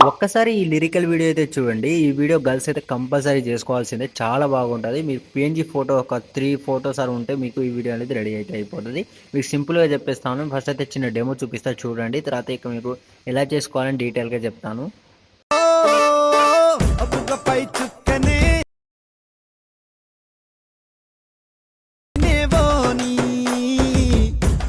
ఒక్కసారి ఈ lyrical video అయితే చూడండి. ఈ వీడియో గర్ల్స్ అయితే కంపల్సరీ చేసుకోవాల్సిందే. చాలా బాగుంటది. మీరు పీఎన్‌జీ ఫోటో ఒక 3 ఫోటోస్ అలా ఉంటే మీకు ఈ వీడియో అనేది రెడీ అయితే అయిపోతది. మీకు సింపుల్‌గా చెప్పేస్తాను. ఫస్ట్ అయితే చిన్న డెమో చూపిస్తా చూడండి. తర్వాత ఇక మీకు ఎలా చేసుకోవాలని డీటెయిల్‌గా చెప్తాను. బుగ్గపై చుక్కనే నేవోని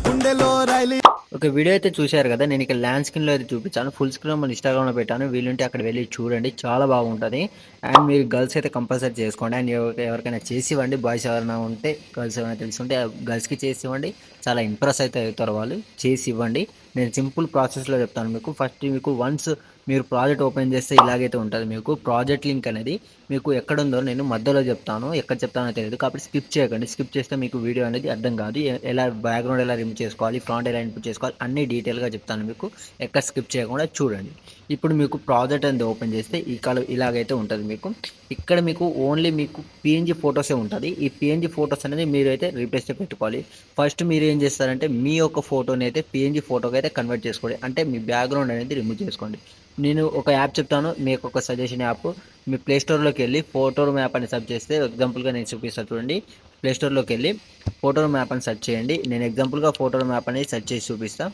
గుండెలో రైలు. ఓకే. వీడియో అయితే చూశారు కదా! నేను ఇక్కడ ల్యాండ్ స్క్రీన్‌లో అయితే చూపించాను. ఫుల్ స్క్రీన్‌లో మన ఇన్‌స్టాగ్రామ్‌లో పెట్టాను. వీలుంటే అక్కడ వెళ్లి చూడండి. చాలా బాగుంటది. అండ్ మీరు గర్ల్స్ అయితే కంపల్సరీ చేసుకోండి. అండ్ ఎవరికైనా చేసివ్వండి. బాయ్స్ ఎవరైనా ఉంటే గర్ల్స్ ఎవరైనా తెలిసుంటే గర్ల్స్‌కి చేసివ్వండి. చాలా ఇంప్రెస్ అయితే అవుతారు వాళ్ళు. చేసివ్వండి. నేను సింపుల్ ప్రాసెస్‌లో చెప్తాను మీకు. ఫస్ట్ మీకు వన్స్ మీరు ప్రాజెక్ట్ ఓపెన్ చేస్తే ఇలాగైతే ఉంటది మీకు. ప్రాజెక్ట్ లింక్ అనేది మీకు ఎక్కడుందో నేను మధ్యలో చెప్తాను. ఎక్కడ చెప్తానో తెలీదు. కాబట్టి స్కిప్ చేయకండి. స్కిప్ చేస్తే మీకు వీడియో అనేది అర్థం కాదు. ఎలా బ్యాక్‌గ్రౌండ్ ఎలా రిమూవ్ చేసుకోవాలి, ఫ్రంట్ ఎలా ఇన్పుట్ చేసుకోవాలి అన్నీ డీటెయిల్‌గా చెప్తాను మీకు. ఎక్కడ స్కిప్ చేయకుండా చూడండి. ఇప్పుడు మీకు ప్రాజెక్ట్ అనేది ఓపెన్ చేస్తే ఇలాగైతే ఉంటది మీకు. ఇక్కడ మీకు ఓన్లీ మీకు పీఎన్‌జీ ఫోటోసే ఉంటది. ఈ పీఎన్‌జీ ఫోటోస్ అనేది మీరైతే రీప్లేస్‌లో పెట్టుకోవాలి. ఫస్ట్ మీరు ఏం చేస్తారంటే మీ యొక్క ఫోటోని అయితే పీఎన్‌జీ ఫోటోకి అయితే కన్వర్ట్ చేసుకోండి. అంటే మీ బ్యాక్‌గ్రౌండ్ అనేది రిమూవ్ చేసుకోండి. నేను ఒక యాప్ చెప్తాను. మీకు ఒక సజెషన్ యాప్. మీ ప్లే స్టోర్‌లోకి వెళ్ళి ఫోటో మ్యాప్ అని సెర్చ్ చేస్తే ఎగ్జాంపుల్‌గా నేను చూపిస్తాను చూడండి. ప్లే స్టోర్‌లోకి వెళ్ళి ఫోటో మ్యాప్ అని సెర్చ్ చేయండి. నేను ఎగ్జాంపుల్‌గా ఫోటో మ్యాప్ అనేది సెర్చ్ చేసి చూపిస్తా.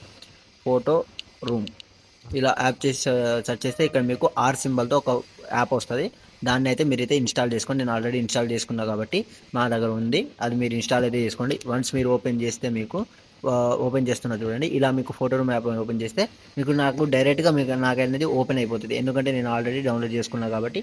ఫోటో రూమ్ ఇలా యాప్ చేసి సెర్చ్ చేస్తే ఇక్కడ మీకు ఆర్ సింబల్‌తో ఒక యాప్ వస్తది. దాన్నైతే మీరైతే ఇన్‌స్టాల్ చేసుకోండి. నేను ఆల్రెడీ ఇన్‌స్టాల్ చేసుకున్నా కాబట్టి నా దగ్గర ఉంది. అది మీరు ఇన్‌స్టాల్ అయితే చేసుకోండి. వన్స్ మీరు ఓపెన్ చేస్తే మీకు ఓపెన్ చేస్తున్నా చూడండి. ఇలా మీకు ఫోటో రూమ్ యాప్ ఓపెన్ చేస్తే నాకు డైరెక్ట్‌గా నాకనేది ఓపెన్ అయిపోతది. ఎందుకంటే నేను ఆల్రెడీ డౌన్లోడ్ చేసుకున్నా కాబట్టి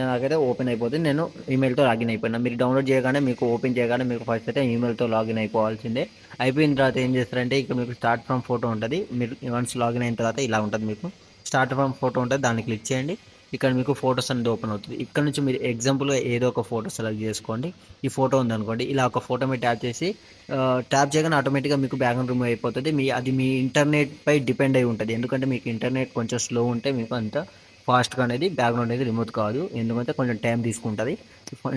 నాకైతే ఓపెన్ అయిపోతుంది. నేను ఈమెయిల్‌తో లాగిన్ అయిపోయినా. మీరు డౌన్లోడ్ చేయగానే మీకు ఓపెన్ చేయగానే మీకు ఫస్ట్ అయితే ఈమెయిల్‌తో లాగిన్ అయిపోవాల్సిందే. అయిపోయిన తర్వాత ఏం చేస్తారంటే ఇక్కడ మీకు స్టార్ట్ ఫ్రమ్ ఫోటో ఉంటది. మీరు వన్స్ లాగిన్ అయిన తర్వాత ఇలా ఉంటది మీకు. స్టార్ట్ ఫ్రమ్ ఫోటో ఉంటది. దాన్ని క్లిక్ చేయండి. ఇక్కడ మీకు ఫోటోస్ అనేది ఓపెన్ అవుతది. ఇక్కడ నుంచి మీరు ఎగ్జాంపుల్‌గా ఏదో ఒక ఫోటో సెలెక్ట్ చేసుకోండి. ఈ ఫోటో ఉందనుకోండి. ఇలా ఒక ఫోటో మీద ట్యాప్ చేసి ట్యాప్ చేయగానే ఆటోమేటిక్‌గా మీకు బ్యాక్‌గ్రౌండ్ రిమూవ్ అయిపోతది. అది మీ ఇంటర్నెట్‌పై డిపెండ్ అయి ఉంటది. ఎందుకంటే మీకు ఇంటర్నెట్ కొంచెం స్లో ఉంటే మీకు అంత ఫాస్ట్‌గా అనేది బ్యాక్‌గ్రౌండ్ అనేది రిమూవ్ కాదు. ఎందుకంటే కొంచెం టైం తీసుకుంటది.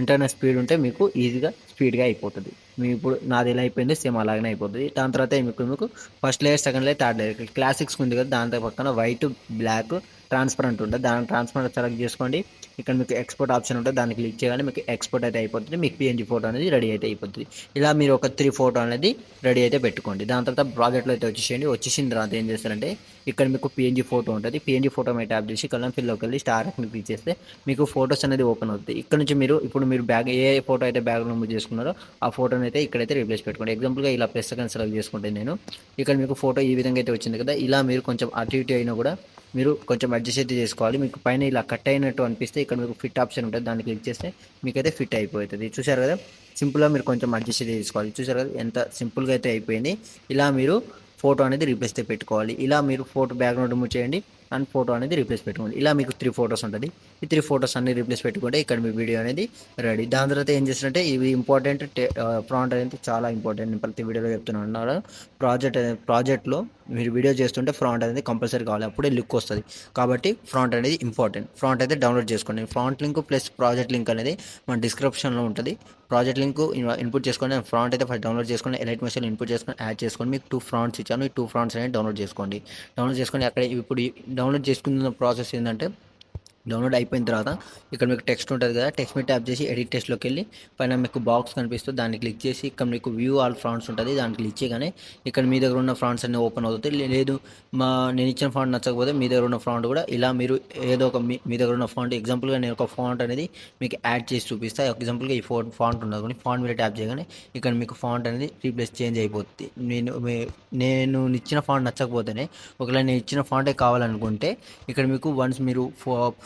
ఇంటర్నెట్ స్పీడ్ ఉంటే మీకు ఈజీగా స్పీడ్‌గా అయిపోతది. ఇప్పుడు నాది ఎలా అయిపోయిందో సేమ్ అలాగనే అయిపోతది. దాని తర్వాత మీకు first layer, second layer, third layer classics ఉంది కదా! దాంతో పక్కన వైట్, బ్లాక్, ట్రాన్స్పరెంట్ ఉంటది. దాన్ని ట్రాన్స్పరెంట్ సెలెక్ట్ చేసుకోండి. ఇక్కడ మీకు ఎక్స్‌పోర్ట్ ఆప్షన్ ఉంటది. దాన్ని క్లిక్ చేయగానే మీకు ఎక్స్‌పోర్ట్ అయితే అయిపోతది. మీకు పీఎన్‌జీ ఫోటో అనేది రెడీ అయితే అయిపోతది. ఇలా మీరు ఒక 3 ఫోటో అనేది రెడీ అయితే పెట్టుకోండి. దాని తర్వాత ప్రాజెక్ట్‌లో అయితే వచ్చేసేయండి. వచ్చేసిన తర్వాత ఏం చేస్తారంటే ఇక్కడ మీకు పీఎన్‌జీ ఫోటో ఉంటది. పీఎన్‌జీ ఫోటో మీద ట్యాప్ చేసి కలర్ ఫిల్‌లోకి వెళ్ళి స్టార్ ఐకాన్ క్లిక్ చేస్తే మీకు ఫోటోస్ అనేది ఓపెన్ అవుతాయి. ఇక్కడ నుంచి ఇప్పుడు మీరు ఏ ఫోటో అయితే బ్యాక్‌గ్రౌండ్ రిమూవ్ చేసుకున్నారో ఆ ఫోటోని అయితే ఇక్కడైతే రీప్లేస్ పెట్టుకోండి. ఎగ్జాంపుల్‌గా ఇలా ప్లస్ ఐకాన్ సెలెక్ట్ చేసుకుంటే నేను ఇక్కడ మీకు ఫోటో ఈ విధంగా అయితే వచ్చింది కదా! ఇలా మీరు కొంచెం అటు ఇటు అయినా కూడా మీరు కొంచెం అడ్జస్ట్ అయితే చేసుకోవాలి. మీకు పైన ఇలా కట్ అయినట్టు అనిపిస్తే ఇక్కడ మీకు ఫిట్ ఆప్షన్ ఉంటది. దాన్ని క్లిక్ చేస్తే మీకైతే ఫిట్ అయిపోతది. చూసారు కదా! సింపుల్‌గా మీరు కొంచెం అడ్జస్ట్ అయితే చేసుకోవాలి. చూసారు కదా! ఎంత సింపుల్‌గా అయితే అయిపోయింది. ఇలా మీరు ఫోటో అనేది రీప్లేస్ అయితే పెట్టుకోవాలి. ఇలా మీరు ఫోటో బ్యాక్‌గ్రౌండ్ రిమూవ్ చేయండి. అండ్ ఫోటో అనేది రీప్లేస్ పెట్టుకోండి. ఇలా మీకు 3 ఫోటోస్ ఉంటది. ఈ 3 ఫోటోస్ అన్ని రీప్లేస్ పెట్టుకుంటే ఇక్కడ మీ వీడియో అనేది రెడీ. దాని తర్వాత ఏం చేస్తారంటే ఇవి ఇంపార్టెంట్ ప్రాంప్ట్ అనేది చాలా ఇంపార్టెంట్. నేను ప్రతి వీడియోలో చెప్తున్నాను. ప్రాజెక్ట్‌లో మీరు వీడియో చేస్తుంటే ఫ్రాంట్ అనేది కంపల్సరీ కావాలి. అప్పుడే లుక్ వస్తది. కాబట్టి ఫ్రాంట్ అనేది ఇంపార్టెంట్. ఫ్రాంట్ అయితే డౌన్లోడ్ చేసుకోండి. Front link plus project link అనేది మన డిస్క్రిప్షన్‌లో ఉంటది. ప్రాజెక్ట్ లింక్ ఇన్పుట్ చేసుకోండి. ఫ్రాంట్ అయితే ఫస్ట్ డౌన్లోడ్ చేసుకోండి. ఎలైట్ మెషిన్ ఇన్పుట్ చేసుకొని యాడ్ చేసుకోండి. మీకు 2 ఫ్రాంట్స్ ఇచ్చాను. ఈ 2 ఫ్రాంట్స్ అనేది డౌన్లోడ్ చేసుకోండి. డౌన్లోడ్ చేసుకొని అక్కడ ఇప్పుడు డౌన్లోడ్ చేసుకున్న ప్రాసెస్ ఏందంటే డౌన్లోడ్ అయిపోయిన తర్వాత ఇక్కడ మీకు టెక్స్ట్ ఉంటుంది కదా! టెక్స్ట్ మీద ట్యాప్ చేసి ఎడిట్ టెక్స్ట్‌లోకి వెళ్ళి పైన మీకు బాక్స్ కనిపిస్తది. దాన్ని క్లిక్ చేసి ఇక్కడ మీకు వ్యూ ఆల్ ఫాంట్స్ ఉంటది. దాన్ని క్లిక్ చేయగానే ఇక్కడ మీ దగ్గర ఉన్న ఫాంట్స్ అన్నీ ఓపెన్ అవుతాయి. లేదు నేను ఇచ్చిన ఫాంట్ నచ్చకపోతే మీ దగ్గర ఉన్న ఫాంట్ కూడా ఇలా మీరు ఏదో ఒక మీ దగ్గర ఉన్న ఫాంట్ ఎగ్జాంపుల్‌గా నేను ఒక ఫాంట్ అనేది మీకు యాడ్ చేసి చూపిస్తా. ఎగ్జాంపుల్‌గా ఈ ఫాంట్ ఉన్నదనుకోండి. ఫాంట్ మీద ట్యాప్ చేయగానే ఇక్కడ మీకు ఫాంట్ అనేది రీప్లేస్ చేంజ్ అయిపోద్ది. నేను ఇచ్చిన ఫాంట్ నచ్చకపోతేనే ఒకవేళ నేను ఇచ్చిన ఫాంటే కావాలనుకుంటే ఇక్కడ మీకు వన్స్ మీరు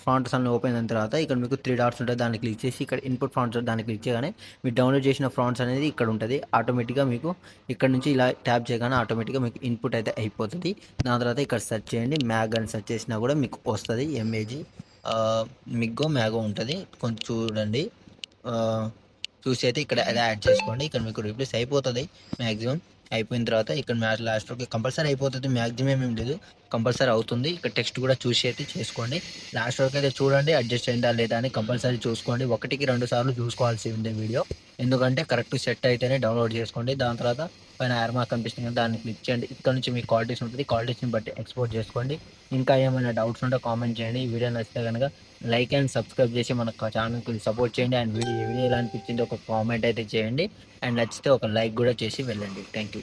ఫాంట్స్ అన్ని ఓపెన్ అయిన తర్వాత ఇక్కడ మీకు 3 డాట్స్ ఉంటాయి. దాన్ని క్లిక్ చేసి ఇక్కడ ఇన్పుట్ ఫాంట్స్ దాన్ని క్లిక్ చేయగానే మీరు డౌన్లోడ్ చేసిన ఫాంట్స్ అనేది ఇక్కడ ఉంటది. ఆటోమేటిక్‌గా మీకు ఇక్కడ నుంచి ఇలా ట్యాప్ చేయగానే ఆటోమేటిక్‌గా మీకు ఇన్పుట్ అయితే అయిపోతది. దాని తర్వాత ఇక్కడ సెర్చ్ చేయండి. మ్యాగ్ అని సెర్చ్ చేసినా కూడా మీకు వస్తది. ఎంఏజీ మిగ్గో, మ్యాగో ఉంటది. కొంచెం చూడండి. చూసి అయితే ఇక్కడ అదే యాడ్ చేసుకోండి. ఇక్కడ మీకు రీప్లేస్ అయిపోతది మాక్సిమం. అయిపోయిన తర్వాత ఇక్కడ లాస్ట్ వరకు కంపల్సరీ అయిపోతది. మాక్సిమం ఏం లేదు. కంపల్సరీ అవుతుంది. ఇక్కడ టెక్స్ట్ కూడా చూసి అయితే చేసుకోండి. లాస్ట్ వరకు అయితే చూడండి అడ్జస్ట్ అయిందా లేదా అని కంపల్సరీ చూసుకోండి. 1కి 2 సార్లు చూసుకోవాల్సి ఉంది వీడియో. ఎందుకంటే కరెక్ట్ సెట్ అయితేనే డౌన్లోడ్ చేసుకోండి. దాని తర్వాత పైన యారో మార్క్ కనిపిస్తుంది కదా! దాన్ని క్లిక్ చేయండి. ఇక్కడ నుంచి మీకు క్వాలిటీస్ ఉంటుంది. క్వాలిటీస్‌ని బట్టి ఎక్స్‌పోర్ట్ చేసుకోండి. ఇంకా ఏమైనా డౌట్స్ ఉంటే కామెంట్ చేయండి. ఈ వీడియో నచ్చితే గనుక లైక్ అండ్ సబ్స్క్రైబ్ చేసి మన ఛానల్‌కి సపోర్ట్ చేయండి. అండ్ వీడియో ఎలా అనిపించిందో ఒక కామెంట్ అయితే చేయండి. అండ్ నచ్చితే ఒక లైక్ కూడా చేసి వెళ్ళండి. Thank you.